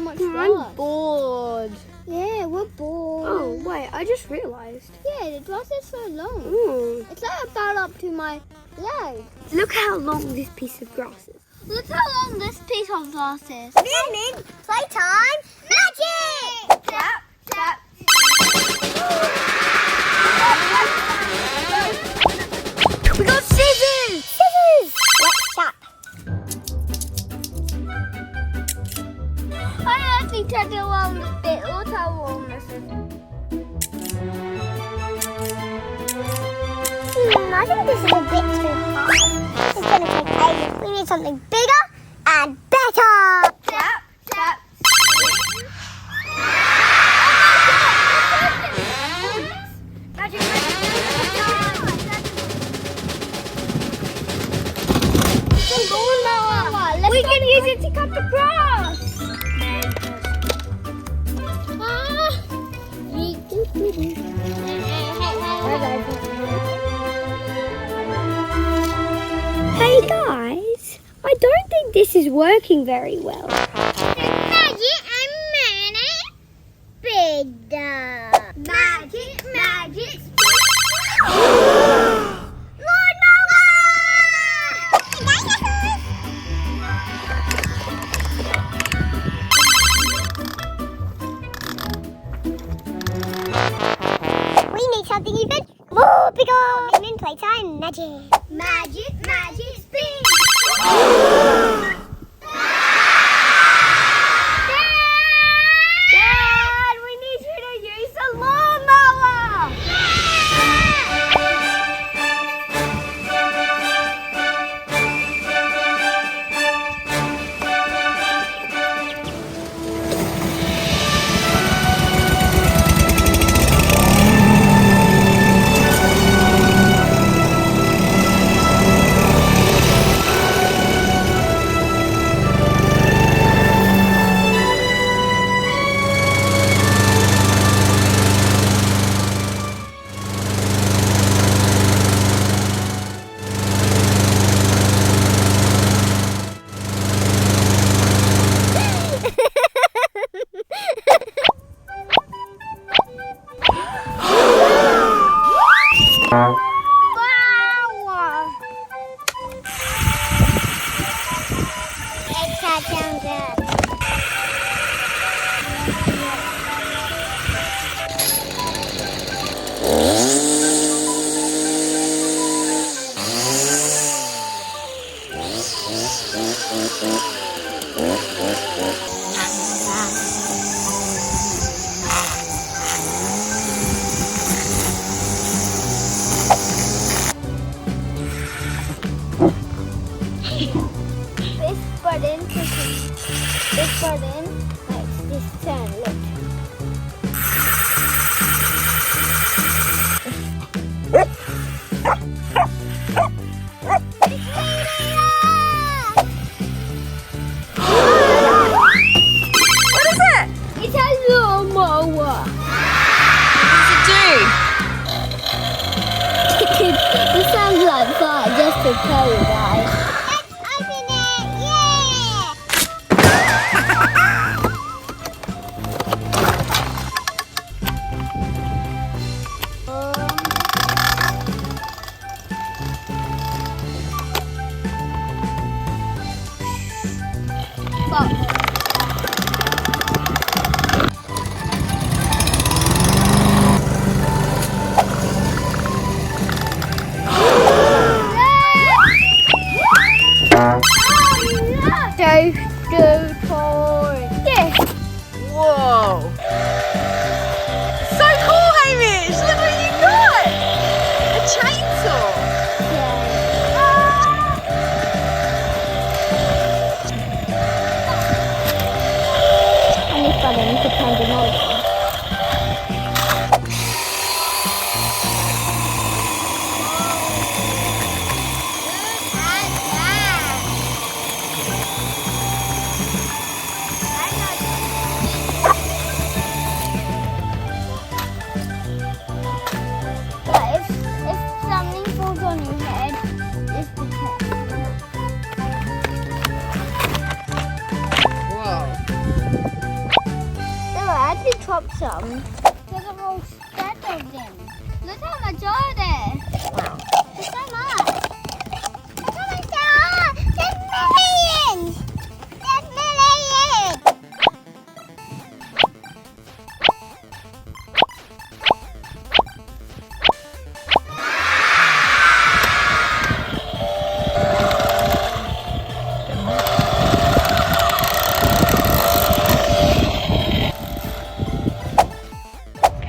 much I'm grass. bored. Yeah, we're bored. Oh, wait, I just realised. Yeah, the grass is so long. Ooh. It's like about up to my leg. Look how long this piece of grass is. Look how long this piece of grass is. Min, playtime, magic! Tap, tap. We got scissors! Scissors! Let's chop. I actually tried to around this bit. Look how long this is. I think this is a bit too hard. This is going to take ages. We need something bigger and better. Tap, tap. Magic, we can use it to cut the grass. Hey guys, I don't think this is working very well. Magic and bigger. Magic, magic. Lawn Mowers! We need something even more bigger. In playtime magic. Magic, magic, spin. Dad, we need you to use the lawnmower. Sounds good. This button makes this turn. Look. What is it? It's a lawnmower. What does it do? It sounds like fun, just to tell you guys. Open it! Yeah! Whoa! So cool, Hamish! Look what you got! A chainsaw! And this button to turn the noise on. But if something falls on your head, it's protection. Whoa! chop some. Because I'm all scared of them. Look how much are there. Wow. There's so much. Look how much there are. There's millions. There's millions.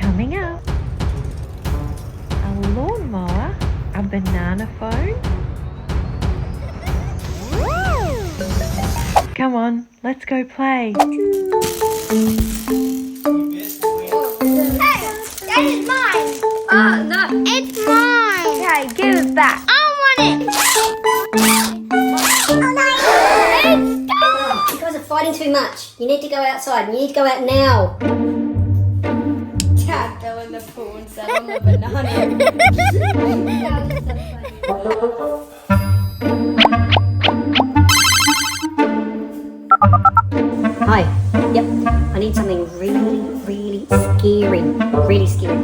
Coming up, a lawn mower, a banana phone. Come on, let's go play. That is mine. Oh, no. It's mine. Okay, give it back. I want it. You guys are fighting too much. You need to go outside. You need to go out now. Dad, go in the pool and sell them a banana. Hi. Yep. I need something really, really scary. Really scary.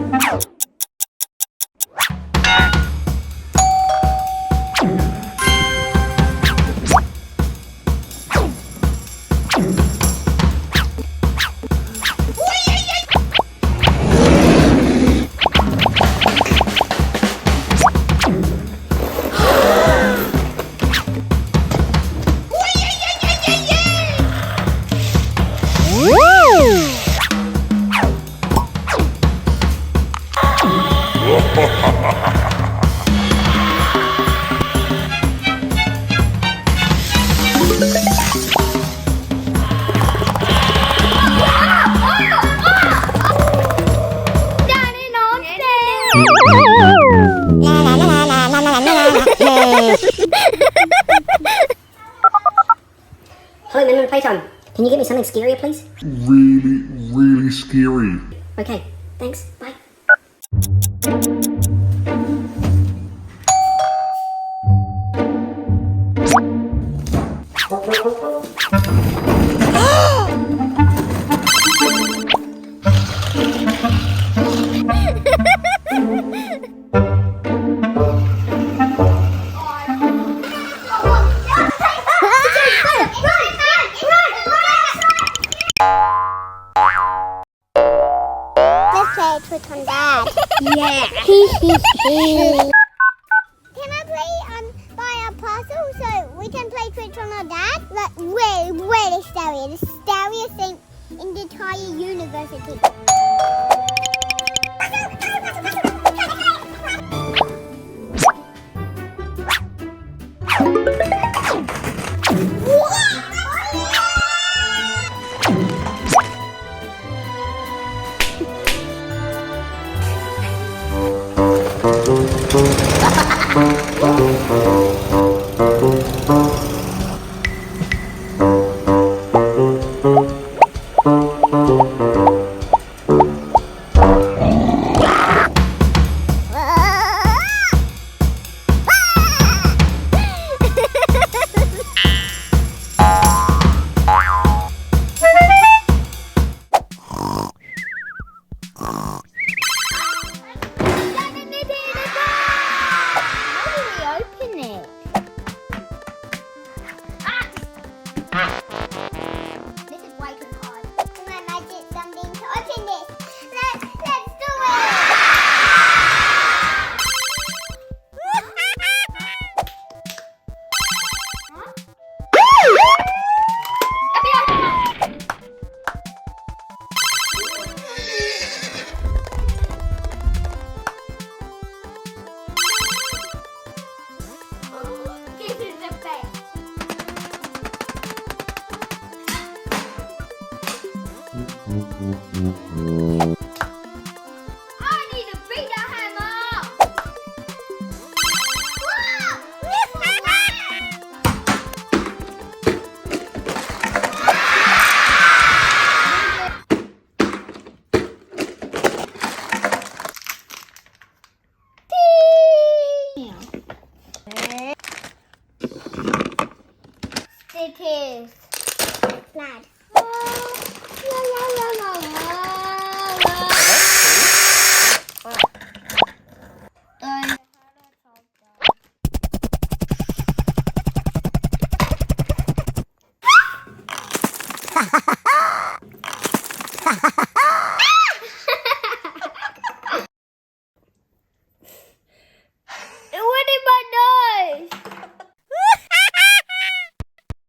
Hello, member of Playtime. Can you get me something scarier, please? Really, really scary. Okay, thanks. Bye. Let's play a trick on Dad. Yeah. Can I play buy a puzzle so we can play tricks on our dad? Like really, really scary. The scariest thing in the entire university. I need a bigger hammer. Stickers. Vlad. La la la la la.